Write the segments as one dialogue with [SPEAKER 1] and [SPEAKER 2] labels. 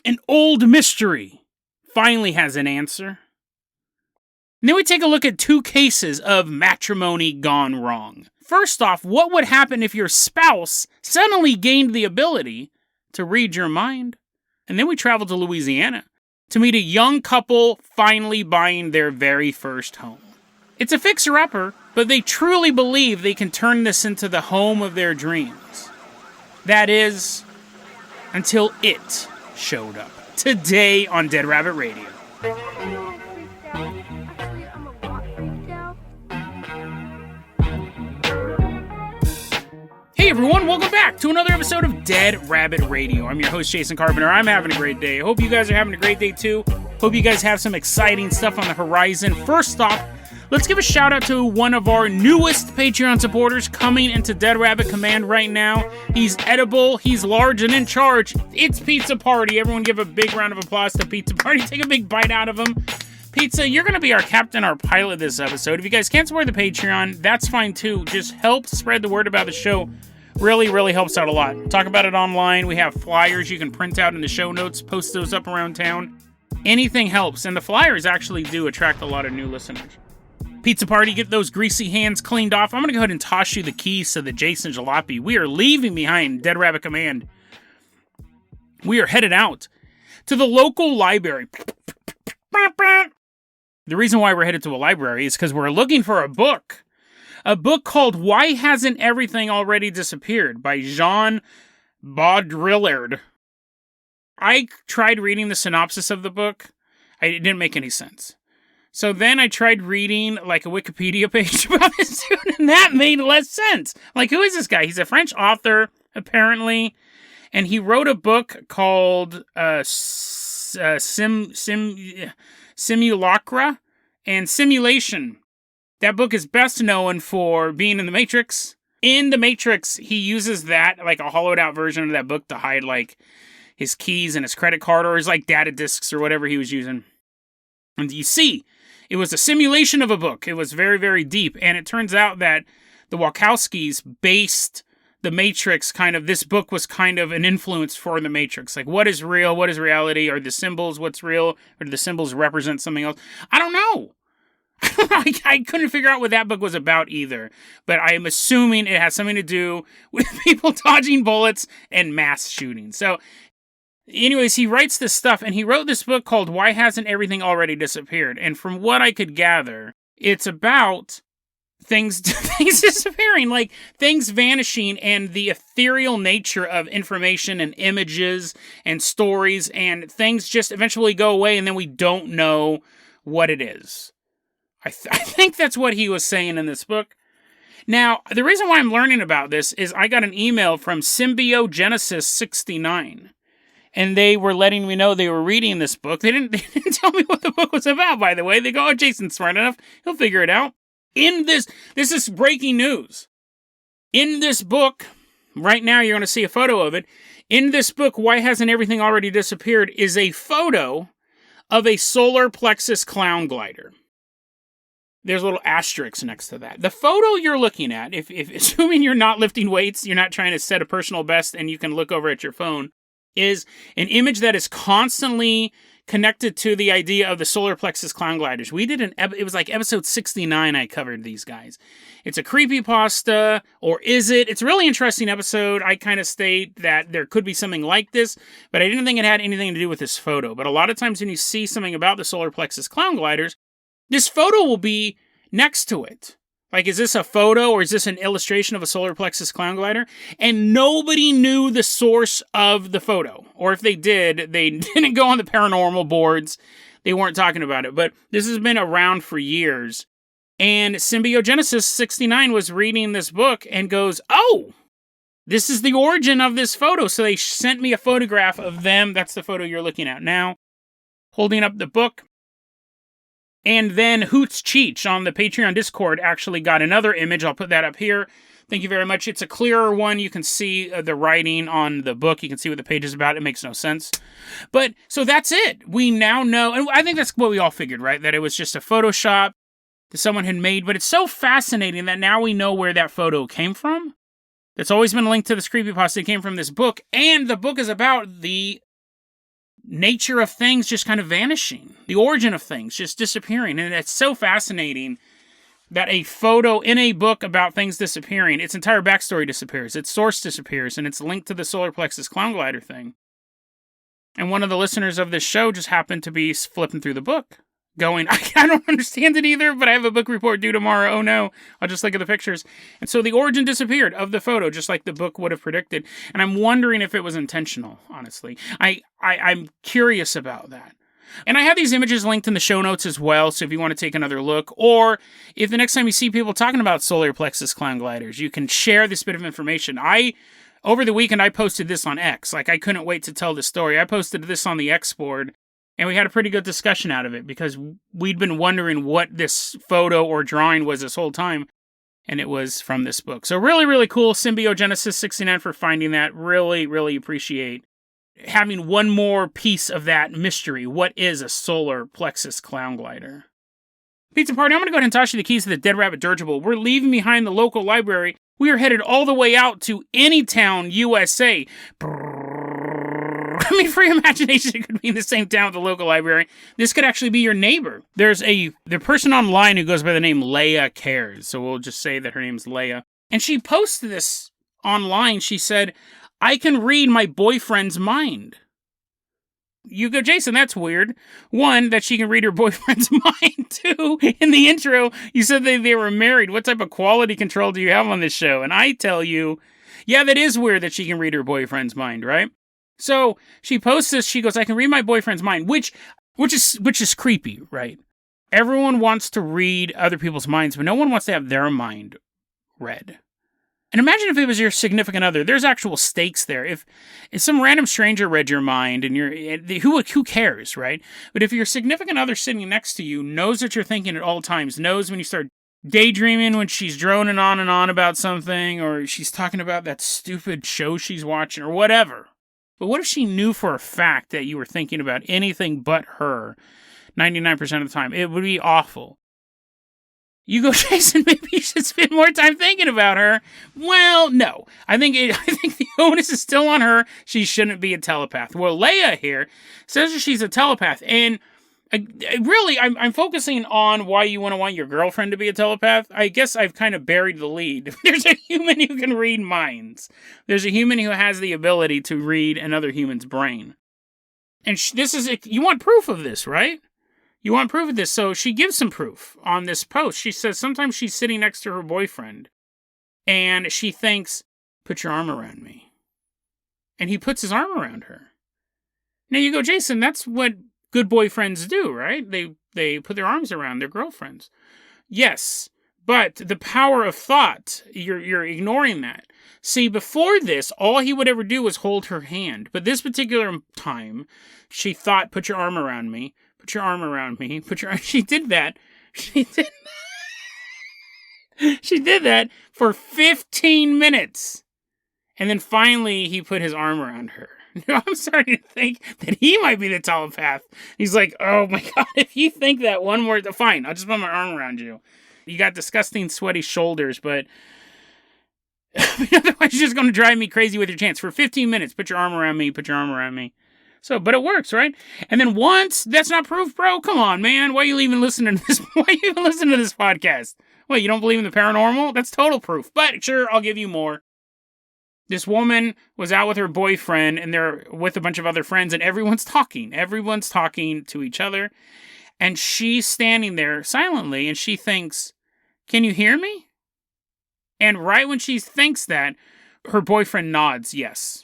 [SPEAKER 1] An old mystery finally has an answer. And then we take a look at 2 cases of matrimony gone wrong. First off, what would happen if your spouse suddenly gained the ability to read your mind? And then we travel to Louisiana to meet a young couple finally buying their very first home. It's a fixer-upper, but they truly believe they can turn this into the home of their dreams. That is, until it showed up. Today on Dead Rabbit Radio. Hey everyone, welcome back to another episode of Dead Rabbit Radio. I'm your host, Jason Carpenter. I'm having a great day. I hope you guys are having a great day too. Hope you guys have some exciting stuff on the horizon. First off, let's give a shout out to one of our newest Patreon supporters coming into Dead Rabbit Command right now. He's edible, he's large and in charge. It's Pizza Party. Everyone give a big round of applause to Pizza Party. Take a big bite out of him. Pizza, you're going to be our captain, our pilot this episode. If you guys can't support the Patreon, that's fine too. Just help spread the word about the show. Really helps out a lot. Talk about it online. We have flyers you can print out in the show notes, post those up around town. Anything helps, and the flyers actually do attract a lot of new listeners. Pizza Party, get those greasy hands cleaned off. I'm going to go ahead and toss you the keys to the Jason Jalopy. We are leaving behind Dead Rabbit Command. We are headed out to the local library. The reason why we're headed to a library is because we're looking for a book. A book called Why Hasn't Everything Already Disappeared by Jean Baudrillard. I tried reading the synopsis of the book. It didn't make any sense. So then I tried reading like a Wikipedia page about this dude, and that made less sense. Like, who is this guy? He's a French author, apparently, and he wrote a book called Simulacra and Simulation. That book is best known for being in The Matrix. In The Matrix, he uses that, like a hollowed out version of that book, to hide like his keys and his credit card or his like data discs or whatever he was using. And you see, it was a simulation of a book. It was very deep. And it turns out that the Wachowskis based The Matrix this book was kind of an influence for The Matrix. Like, what is real? What is reality? Are the symbols what's real? Or do the symbols represent something else? I don't know. I couldn't figure out what that book was about either. But I am assuming it has something to do with people dodging bullets and mass shooting. So, anyways, he writes this stuff, and he wrote this book called Why Hasn't Everything Already Disappeared? And from what I could gather, it's about things disappearing, like things vanishing and the ethereal nature of information and images and stories, and things just eventually go away, and then we don't know what it is. I think that's what he was saying in this book. Now, the reason why I'm learning about this is I got an email from Symbiogenesis69. And they were letting me know they were reading this book. They didn't tell me what the book was about, by the way. They go, oh, Jason's smart enough. He'll figure it out. This is breaking news. In this book, right now you're going to see a photo of it. In this book, Why Hasn't Everything Already Disappeared, is a photo of a Solar Plexus Clown Glider. There's a little asterisk next to that. The photo you're looking at, if assuming you're not lifting weights, you're not trying to set a personal best, and you can look over at your phone, is an image that is constantly connected to the idea of the Solar Plexus Clown Gliders. We did it was like episode 69 I covered these guys. It's a creepypasta, or is it? It's a really interesting episode. I kind of state that there could be something like this, but I didn't think it had anything to do with this photo. But a lot of times when you see something about the Solar Plexus Clown Gliders, this photo will be next to it. Like, is this a photo or is this an illustration of a Solar Plexus Clown Glider? And nobody knew the source of the photo. Or if they did, they didn't go on the paranormal boards. They weren't talking about it. But this has been around for years. And Symbiogenesis 69 was reading this book and goes, oh, this is the origin of this photo. So they sent me a photograph of them. That's the photo you're looking at now, holding up the book. And then Hoots Cheech on the Patreon Discord actually got another image. I'll put that up here. Thank you very much. It's a clearer one. You can see the writing on the book. You can see what the page is about. It makes no sense. But, so that's it. We now know, and I think that's what we all figured, right? That it was just a Photoshop that someone had made. But it's so fascinating that now we know where that photo came from. It's always been linked to this creepypasta. It came from this book. And the book is about the nature of things just kind of vanishing, the origin of things just disappearing. And it's so fascinating that a photo in a book about things disappearing, its entire backstory disappears, its source disappears, and it's linked to the Solar Plexus Clown Glider thing. And one of the listeners of this show just happened to be flipping through the book, going, I don't understand it either, but I have a book report due tomorrow. Oh no, I'll just look at the pictures. And so the origin disappeared of the photo, just like the book would have predicted. And I'm wondering if it was intentional, honestly. I'm curious about that. And I have these images linked in the show notes as well, so if you want to take another look, or if the next time you see people talking about Solar Plexus Clown Gliders, you can share this bit of information. Over the weekend, I posted this on X. Like, I couldn't wait to tell this story. I posted this on the X board, and we had a pretty good discussion out of it, because we'd been wondering what this photo or drawing was this whole time, and it was from this book. So really, really cool. Symbiogenesis69 for finding that. Really, really appreciate having one more piece of that mystery. What is a Solar Plexus Clown Glider? Pizza Party, I'm going to go ahead and toss you the keys to the Dead Rabbit Dirigible. We're leaving behind the local library. We are headed all the way out to Anytown, USA. I mean, for your imagination, it could be in the same town with the local library. This could actually be your neighbor. There's the person online who goes by the name Leia Cares, so we'll just say that her name's Leia. And she posted this online. She said, I can read my boyfriend's mind. You go, Jason, that's weird. One, that she can read her boyfriend's mind. Two, in the intro, you said they were married. What type of quality control do you have on this show? And I tell you, yeah, that is weird that she can read her boyfriend's mind, right? So she posts this, she goes, I can read my boyfriend's mind, which is creepy, right? Everyone wants to read other people's minds, but no one wants to have their mind read. And imagine if it was your significant other. There's actual stakes there. If some random stranger read your mind, and who cares, right? But if your significant other sitting next to you knows what you're thinking at all times, knows when you start daydreaming, when she's droning on and on about something, or she's talking about that stupid show she's watching, or whatever. But what if she knew for a fact that you were thinking about anything but her 99% of the time? It would be awful. You go, Jason, maybe you should spend more time thinking about her. Well, no. I think the onus is still on her. She shouldn't be a telepath. Well, Leia here says that she's a telepath. And I'm focusing on why you want your girlfriend to be a telepath. I guess I've kind of buried the lead. There's a human who can read minds. There's a human who has the ability to read another human's brain. And you want proof of this, right? You want proof of this, so she gives some proof on this post. She says sometimes she's sitting next to her boyfriend, and she thinks, put your arm around me. And he puts his arm around her. Now you go, Jason, that's what good boyfriends do, right? They put their arms around their girlfriends. Yes, but the power of thought, you're ignoring that. See, before this, all he would ever do was hold her hand. But this particular time, she thought, put your arm around me. Put your arm around me. She did that. She did that for 15 minutes. And then finally, he put his arm around her. I'm starting to think that he might be the telepath. He's like, oh my God, if you think that one more, fine, I'll just put my arm around you. You got disgusting, sweaty shoulders, but otherwise you're just going to drive me crazy with your chance. For 15 minutes, put your arm around me, put your arm around me. So, but it works, right? And then once, that's not proof, bro? Come on, man. Why are you even listening to this? Why are you even listening to this podcast? What, you don't believe in the paranormal? That's total proof. But sure, I'll give you more. This woman was out with her boyfriend, and they're with a bunch of other friends, and everyone's talking. Everyone's talking to each other. And she's standing there silently, and she thinks, can you hear me? And right when she thinks that, her boyfriend nods yes.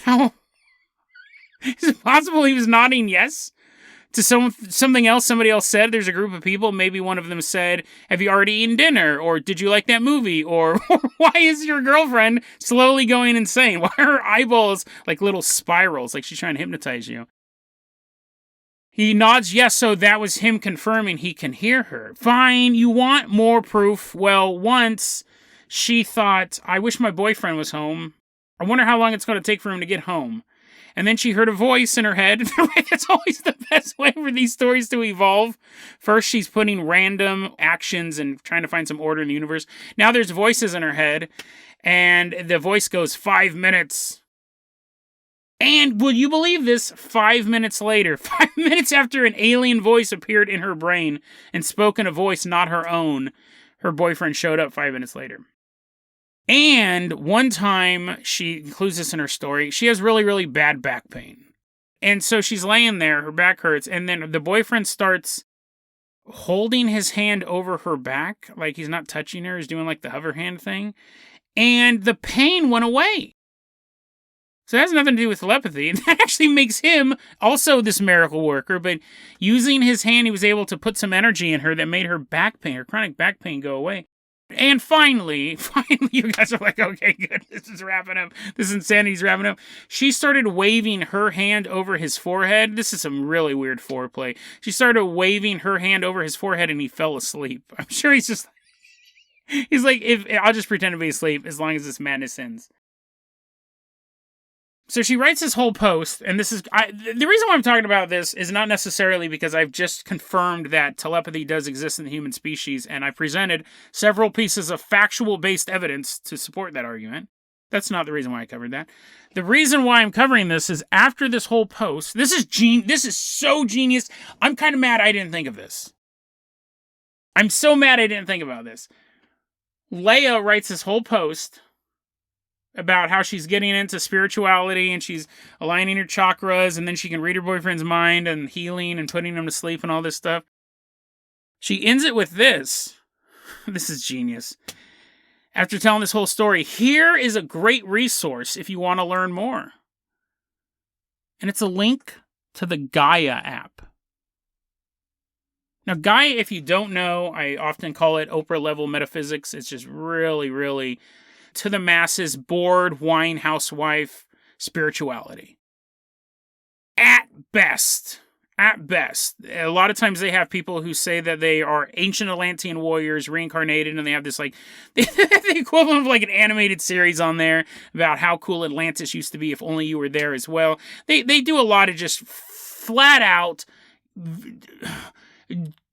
[SPEAKER 1] Now, is it possible he was nodding yes to something else somebody else said? There's a group of people, maybe one of them said, have you already eaten dinner? Or did you like that movie? Or why is your girlfriend slowly going insane? Why are her eyeballs like little spirals, like she's trying to hypnotize you? He nods yes, so that was him confirming he can hear her. Fine, you want more proof? Well, once she thought, I wish my boyfriend was home. I wonder how long it's going to take for him to get home. And then she heard a voice in her head. That's always the best way for these stories to evolve. First, she's putting random actions and trying to find some order in the universe. Now there's voices in her head. And the voice goes, 5 minutes. And will you believe this? 5 minutes later, 5 minutes after an alien voice appeared in her brain and spoke in a voice not her own, her boyfriend showed up 5 minutes later. And one time, she includes this in her story, she has really, really bad back pain. And so she's laying there, her back hurts, and then the boyfriend starts holding his hand over her back, like he's not touching her, he's doing like the hover hand thing, and the pain went away. So it has nothing to do with telepathy. And that actually makes him also this miracle worker, but using his hand, he was able to put some energy in her that made her back pain, her chronic back pain, go away. And finally, you guys are like, okay, good, this is wrapping up. This insanity's wrapping up. She started waving her hand over his forehead. This is some really weird foreplay. She started waving her hand over his forehead and he fell asleep. I'm sure he's like, if I'll just pretend to be asleep as long as this madness ends. So she writes this whole post, and this is... the reason why I'm talking about this is not necessarily because I've just confirmed that telepathy does exist in the human species, and I presented several pieces of factual-based evidence to support that argument. That's not the reason why I covered that. The reason why I'm covering this is after this whole post... This is so genius. I'm kind of mad I didn't think of this. I'm so mad I didn't think about this. Leia writes this whole post about how she's getting into spirituality and she's aligning her chakras and then she can read her boyfriend's mind and healing and putting him to sleep and all this stuff. She ends it with this. This is genius. After telling this whole story, here is a great resource if you want to learn more. And it's a link to the Gaia app. Now, Gaia, if you don't know, I often call it Oprah-level metaphysics. It's just really, really to the masses, bored, wine housewife spirituality. At best. A lot of times they have people who say that they are ancient Atlantean warriors reincarnated, and they have this, like, they have the equivalent of like an animated series on there about how cool Atlantis used to be if only you were there as well. They do a lot of just flat out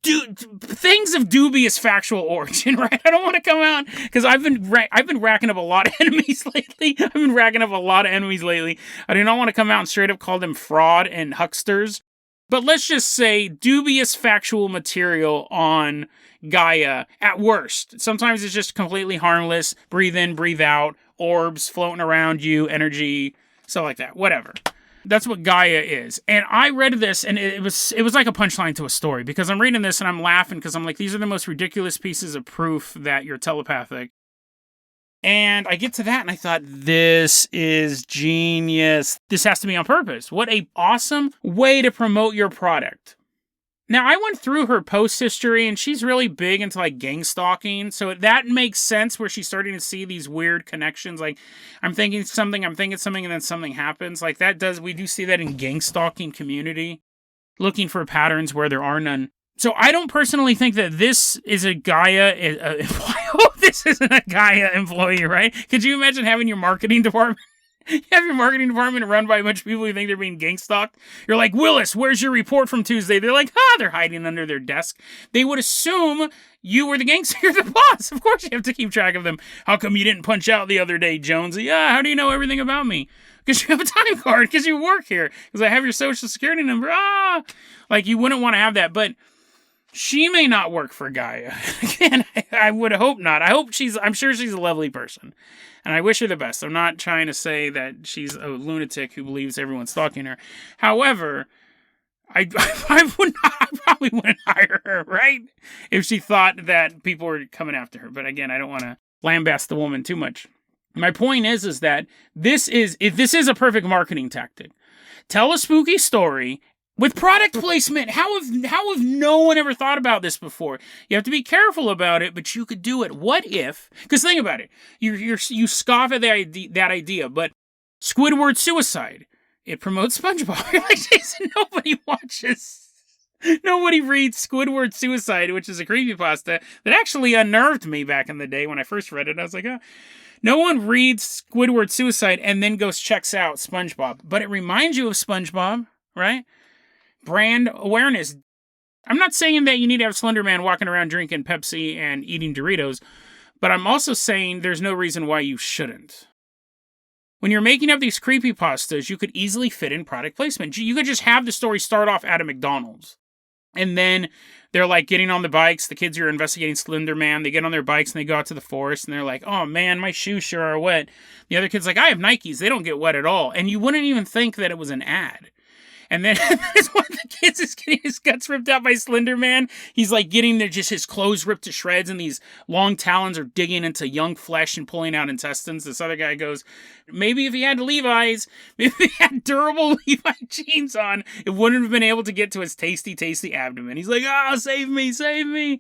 [SPEAKER 1] things of dubious factual origin, right? I don't want to come out because I've been racking up a lot of enemies lately. I do not want to come out and straight up call them fraud and hucksters. But let's just say dubious factual material on Gaia at worst. Sometimes it's just completely harmless. Breathe in, breathe out, orbs floating around you, energy, stuff like that. Whatever. That's what Gaia is. And I read this, and it was like a punchline to a story, because I'm reading this and I'm laughing because I'm like, these are the most ridiculous pieces of proof that you're telepathic. And I get to that and I thought, this is genius. This has to be on purpose. What a awesome way to promote your product. Now, I went through her post history, and she's really big into, like, gang stalking, so that makes sense where she's starting to see these weird connections, like, I'm thinking something, and then something happens. Like, we do see that in gang stalking community, looking for patterns where there are none. So I don't personally think that this is a Gaia employee. I hope this isn't a Gaia employee, right? Could you imagine having your marketing department? You have your marketing department run by a bunch of people who think they're being gang stalked. You're like, Willis, where's your report from Tuesday? They're like, they're hiding under their desk. They would assume you were the gangster, you're the boss. Of course you have to keep track of them. How come you didn't punch out the other day, Jonesy? Yeah, how do you know everything about me? Because you have a time card, because you work here, because I have your social security number. Like, you wouldn't want to have that, but she may not work for Gaia. Again, I would hope not. I'm sure she's a lovely person. And I wish her the best. I'm not trying to say that she's a lunatic who believes everyone's stalking her. However, I probably wouldn't hire her, right? If she thought that people were coming after her. But again, I don't want to lambast the woman too much. My point is that this is a perfect marketing tactic. Tell a spooky story with product placement. How have no one ever thought about this before? You have to be careful about it, but you could do it. What if? Because think about it. You scoff at that idea, but Squidward suicide, it promotes SpongeBob. You're like, Jason, nobody reads Squidward suicide, which is a creepypasta that actually unnerved me back in the day when I first read it. I was like, no one reads Squidward suicide and then checks out SpongeBob, but it reminds you of SpongeBob, right? Brand awareness. I'm not saying that you need to have Slender Man walking around drinking Pepsi and eating Doritos, but I'm also saying there's no reason why you shouldn't. When you're making up these creepypastas, you could easily fit in product placement. You could just have the story start off at a McDonald's. And then they're like getting on the bikes. The kids are investigating Slender Man. They get on their bikes and they go out to the forest and they're like, oh man, my shoes sure are wet. The other kid's like, I have Nikes. They don't get wet at all. And you wouldn't even think that it was an ad. And then as one of the kids is getting his guts ripped out by Slender Man, he's like getting just his clothes ripped to shreds and these long talons are digging into young flesh and pulling out intestines. This other guy goes, maybe if he had Levi's, maybe if he had durable Levi jeans on, it wouldn't have been able to get to his tasty, tasty abdomen. He's like, save me, save me.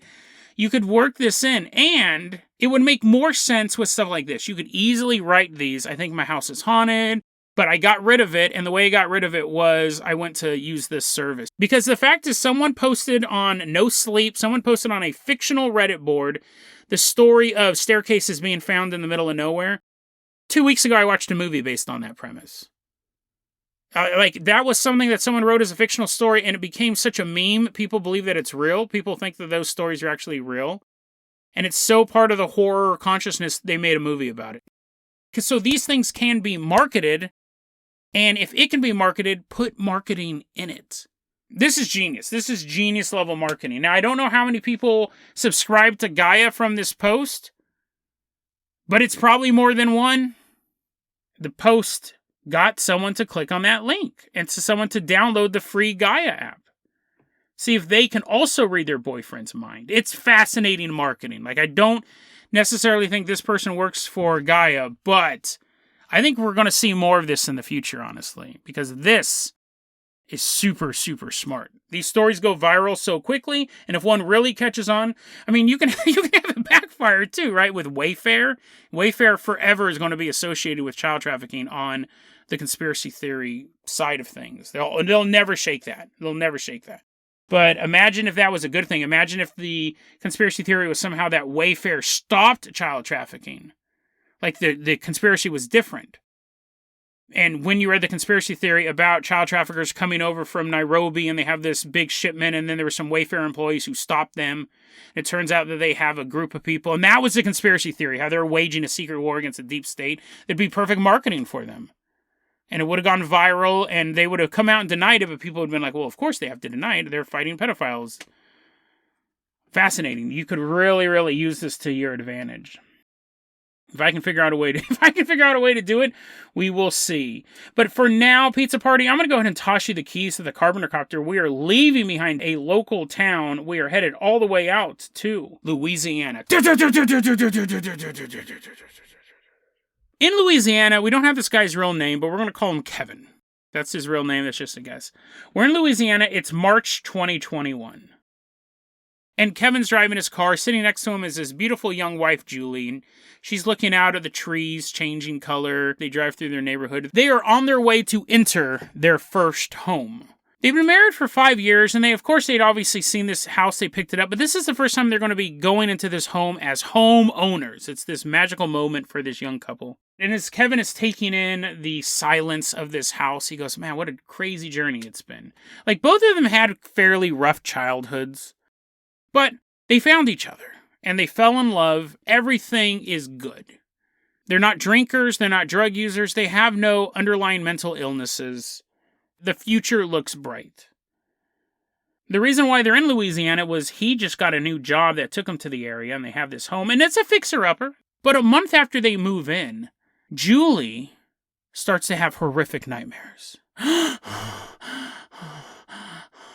[SPEAKER 1] You could work this in, and it would make more sense with stuff like this. You could easily write these. I think my house is haunted. But I got rid of it, and the way I got rid of it was I went to use this service. Because the fact is, someone posted on No Sleep, someone posted on a fictional Reddit board, the story of staircases being found in the middle of nowhere. 2 weeks ago, I watched a movie based on that premise. That was something that someone wrote as a fictional story, and it became such a meme. People believe that it's real. People think that those stories are actually real. And it's so part of the horror consciousness, they made a movie about it. So these things can be marketed. And if it can be marketed, put marketing in it. This is genius. This is genius level marketing. Now, I don't know how many people subscribe to Gaia from this post, but it's probably more than one. The post got someone to click on that link and to someone to download the free Gaia app. See if they can also read their boyfriend's mind. It's fascinating marketing. I don't necessarily think this person works for Gaia, but I think we're going to see more of this in the future, honestly, because this is super, super smart. These stories go viral so quickly, and if one really catches on, I mean, you can have it backfire too, right? With Wayfair. Wayfair forever is going to be associated with child trafficking on the conspiracy theory side of things. They'll never shake that. They'll never shake that. But imagine if that was a good thing. Imagine if the conspiracy theory was somehow that Wayfair stopped child trafficking. Like the conspiracy was different. And when you read the conspiracy theory about child traffickers coming over from Nairobi and they have this big shipment and then there were some Wayfair employees who stopped them. It turns out that they have a group of people. And that was the conspiracy theory, how they're waging a secret war against the deep state. It'd be perfect marketing for them. And it would have gone viral and they would have come out and denied it, but people would have been like, well, of course they have to deny it. They're fighting pedophiles. Fascinating. You could really, really use this to your advantage. If I can figure out a way to do it, we will see. But for now, Pizza Party, I'm going to go ahead and toss you the keys to the Carpenter copter. We are leaving behind a local town. We are headed all the way out to Louisiana. In Louisiana, we don't have this guy's real name, but we're going to call him Kevin. That's his real name. That's just a guess. We're in Louisiana. It's March 2021. And Kevin's driving his car. Sitting next to him is his beautiful young wife, Julie. And she's looking out at the trees, changing color. They drive through their neighborhood. They are on their way to enter their first home. They've been married for 5 years, and they'd obviously seen this house. They picked it up. But this is the first time they're going to be going into this home as homeowners. It's this magical moment for this young couple. And as Kevin is taking in the silence of this house, he goes, man, what a crazy journey it's been. Both of them had fairly rough childhoods. But they found each other, and they fell in love. Everything is good. They're not drinkers. They're not drug users. They have no underlying mental illnesses. The future looks bright. The reason why they're in Louisiana was he just got a new job that took him to the area, and they have this home, and it's a fixer-upper. But a month after they move in, Julie starts to have horrific nightmares.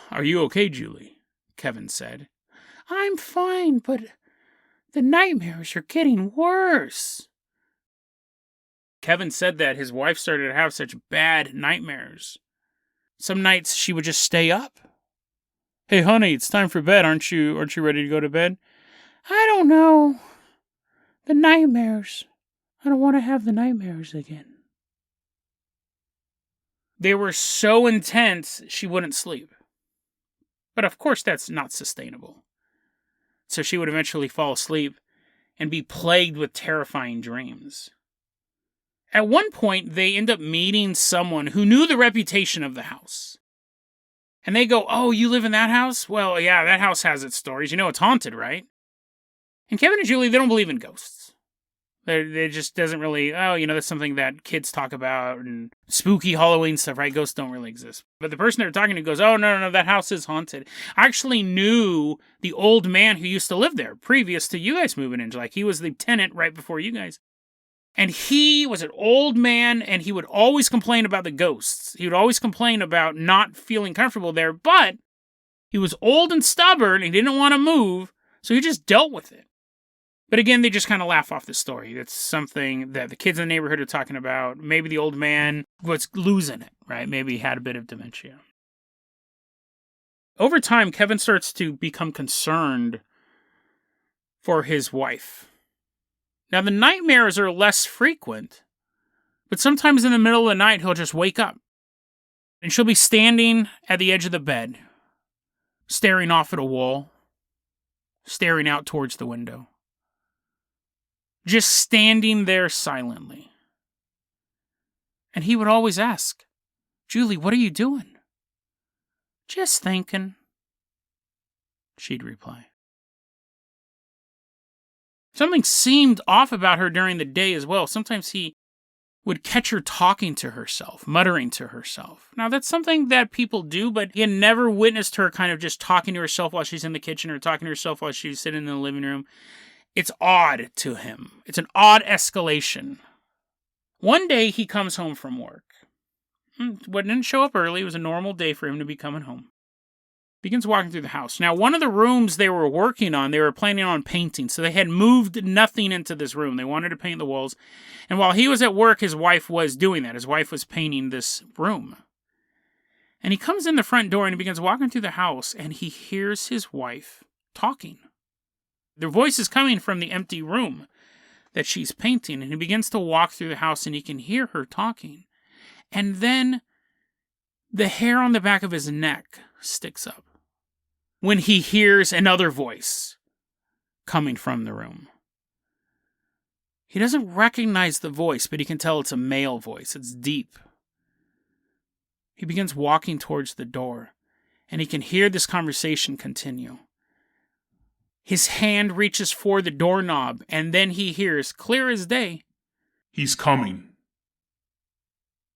[SPEAKER 1] Are you okay, Julie? Kevin said. I'm fine, but the nightmares are getting worse. Kevin said that his wife started to have such bad nightmares. Some nights she would just stay up. Hey, honey, it's time for bed. Aren't you ready to go to bed? I don't know. The nightmares. I don't want to have the nightmares again. They were so intense, she wouldn't sleep. But of course, that's not sustainable. So she would eventually fall asleep and be plagued with terrifying dreams. At one point, they end up meeting someone who knew the reputation of the house. And they go, oh, you live in that house? Well, yeah, that house has its stories. You know it's haunted, right? And Kevin and Julie, they don't believe in ghosts. It just doesn't really, that's something that kids talk about and spooky Halloween stuff, right? Ghosts don't really exist. But the person they're talking to goes, oh, no, that house is haunted. I actually knew the old man who used to live there previous to you guys moving in. Like, he was the tenant right before you guys. And he was an old man, and he would always complain about the ghosts. He would always complain about not feeling comfortable there, but he was old and stubborn, and he didn't want to move, so he just dealt with it. But again, they just kind of laugh off the story. It's something that the kids in the neighborhood are talking about. Maybe the old man was losing it, right? Maybe he had a bit of dementia. Over time, Kevin starts to become concerned for his wife. Now, the nightmares are less frequent, but sometimes in the middle of the night, he'll just wake up. And she'll be standing at the edge of the bed, staring off at a wall, staring out towards the window. Just standing there silently. And he would always ask, Julie, what are you doing? Just thinking, she'd reply. Something seemed off about her during the day as well. Sometimes he would catch her talking to herself, muttering to herself. Now, that's something that people do, but he had never witnessed her kind of just talking to herself while she's in the kitchen or talking to herself while she's sitting in the living room. It's odd to him. It's an odd escalation. One day he comes home from work. Didn't show up early. It was a normal day for him to be coming home. Begins walking through the house. Now, one of the rooms they were working on, they were planning on painting, so they had moved nothing into this room. They wanted to paint the walls. And while he was at work, his wife was doing that. His wife was painting this room. And he comes in the front door and he begins walking through the house, and he hears his wife talking. Their voice is coming from the empty room that she's painting, and he begins to walk through the house, and he can hear her talking. And then the hair on the back of his neck sticks up when he hears another voice coming from the room. He doesn't recognize the voice, but he can tell it's a male voice. It's deep. He begins walking towards the door, and he can hear this conversation continue. His hand reaches for the doorknob, and then he hears, clear as day,
[SPEAKER 2] "He's coming."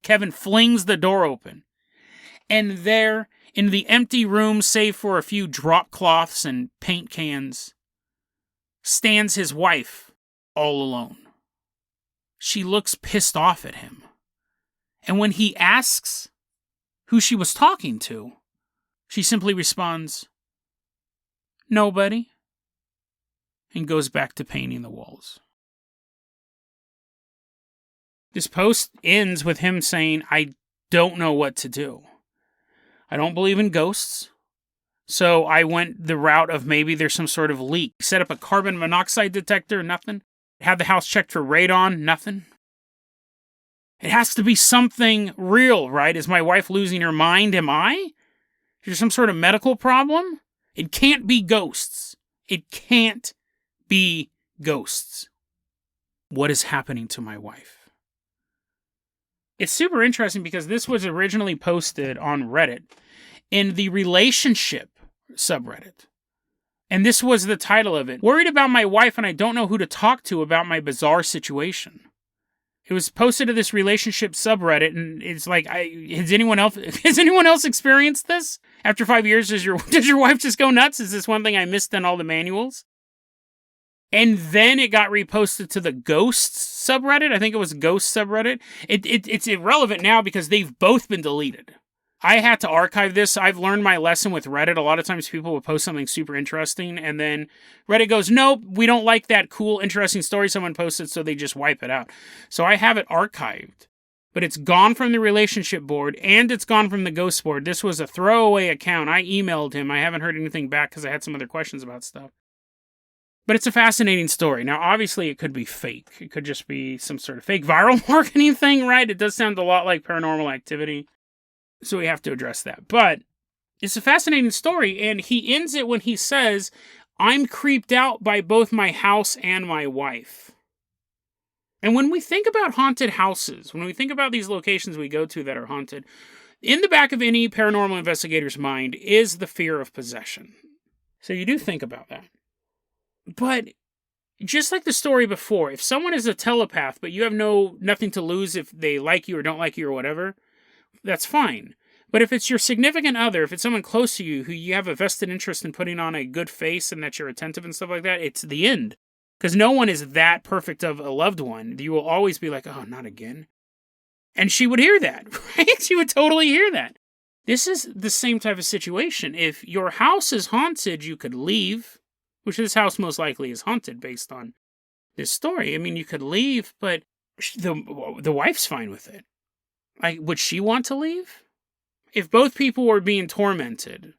[SPEAKER 1] Kevin flings the door open, and there, in the empty room, save for a few drop cloths and paint cans, stands his wife, all alone. She looks pissed off at him. And when he asks who she was talking to, she simply responds, "Nobody," and goes back to painting the walls. This post ends with him saying, I don't know what to do. I don't believe in ghosts, so I went the route of maybe there's some sort of leak. Set up a carbon monoxide detector, nothing. Had the house checked for radon, nothing. It has to be something real, right? Is my wife losing her mind? Am I? Is there some sort of medical problem? It can't be ghosts. It can't be ghosts. What is happening to my wife? It's super interesting because this was originally posted on Reddit in the relationship subreddit. And this was the title of it. Worried about my wife and I don't know who to talk to about my bizarre situation. It was posted to this relationship subreddit, and it's like, has anyone else experienced this? After 5 years, does your wife just go nuts? Is this one thing I missed in all the manuals? And then it got reposted to the Ghosts subreddit. I think it was Ghost subreddit. It's irrelevant now because they've both been deleted. I had to archive this. I've learned my lesson with Reddit. A lot of times people will post something super interesting, and then Reddit goes, nope, we don't like that cool, interesting story someone posted, so they just wipe it out. So I have it archived. But it's gone from the relationship board, and it's gone from the Ghost board. This was a throwaway account. I emailed him. I haven't heard anything back because I had some other questions about stuff. But it's a fascinating story. Now, obviously, it could be fake. It could just be some sort of fake viral marketing thing, right? It does sound a lot like Paranormal Activity. So we have to address that. But it's a fascinating story, and he ends it when he says, I'm creeped out by both my house and my wife. And when we think about haunted houses, when we think about these locations we go to that are haunted, in the back of any paranormal investigator's mind is the fear of possession. So you do think about that. But just like the story before, if someone is a telepath, but you have nothing to lose if they like you or don't like you or whatever, that's fine. But if it's your significant other, if it's someone close to you who you have a vested interest in putting on a good face and that you're attentive and stuff like that, it's the end. Because no one is that perfect of a loved one. You will always be like, oh, not again. And she would hear that, right? She would totally hear that. This is the same type of situation. If your house is haunted, you could leave, which this house most likely is haunted based on this story. I mean, you could leave, but the wife's fine with it. Like, would she want to leave? If both people were being tormented,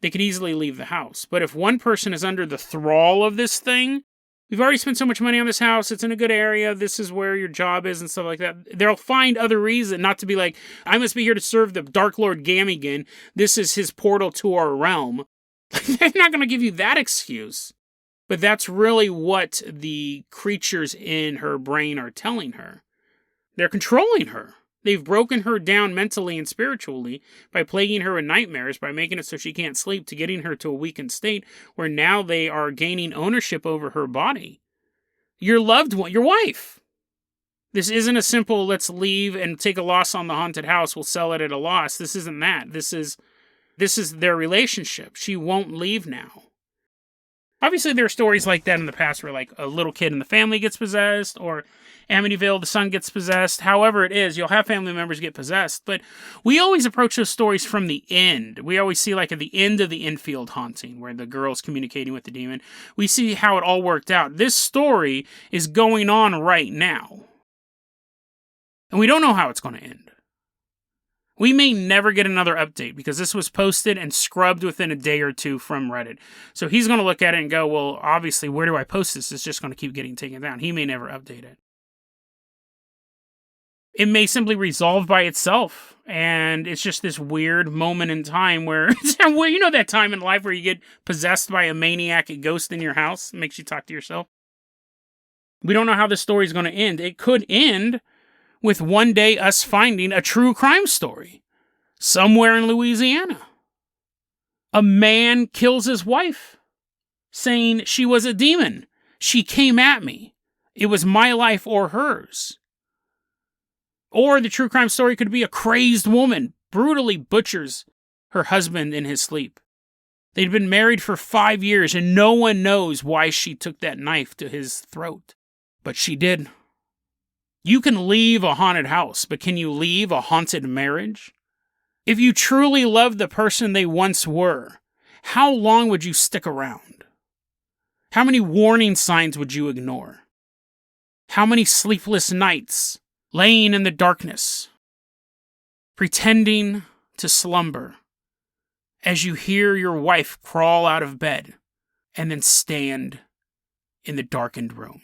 [SPEAKER 1] they could easily leave the house. But if one person is under the thrall of this thing, we've already spent so much money on this house, it's in a good area, this is where your job is and stuff like that. They'll find other reason not to be like, I must be here to serve the Dark Lord Gamigan. This is his portal to our realm. They're not going to give you that excuse. But that's really what the creatures in her brain are telling her. They're controlling her. They've broken her down mentally and spiritually by plaguing her with nightmares, by making it so she can't sleep, to getting her to a weakened state where now they are gaining ownership over her body. Your loved one, your wife. This isn't a simple, let's leave and take a loss on the haunted house, we'll sell it at a loss. This isn't that. This is their relationship. She won't leave now. Obviously, there are stories like that in the past where, like, a little kid in the family gets possessed, or Amityville, the son gets possessed. However it is, you'll have family members get possessed. But we always approach those stories from the end. We always see, like, at the end of the infield haunting, where the girl's communicating with the demon. We see how it all worked out. This story is going on right now. And we don't know how it's going to end. We may never get another update because this was posted and scrubbed within a day or two from Reddit. So he's going to look at it and go, well, obviously, where do I post this? It's just going to keep getting taken down. He may never update it. It may simply resolve by itself. And it's just this weird moment in time where, you know that time in life where you get possessed by a maniac, a ghost in your house, makes you talk to yourself? We don't know how this story is going to end. It could end with one day us finding a true crime story somewhere in Louisiana. A man kills his wife, saying she was a demon. She came at me. It was my life or hers. Or the true crime story could be a crazed woman brutally butchers her husband in his sleep. They'd been married for 5 years and no one knows why she took that knife to his throat. But she did. You can leave a haunted house, but can you leave a haunted marriage? If you truly love the person they once were, how long would you stick around? How many warning signs would you ignore? How many sleepless nights laying in the darkness, pretending to slumber as you hear your wife crawl out of bed and then stand in the darkened room?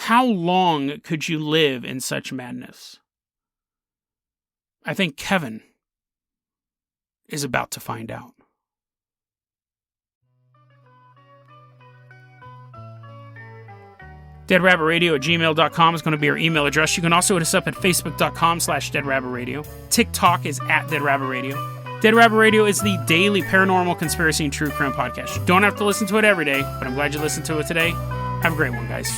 [SPEAKER 1] How long could you live in such madness? I think Kevin is about to find out. DeadRabbitRadio@gmail.com is going to be our email address. You can also hit us up at Facebook.com/DeadRabbitRadio. TikTok is @DeadRabbitRadio. Dead Rabbit Radio is the daily paranormal, conspiracy, and true crime podcast. You don't have to listen to it every day, but I'm glad you listened to it today. Have a great one, guys.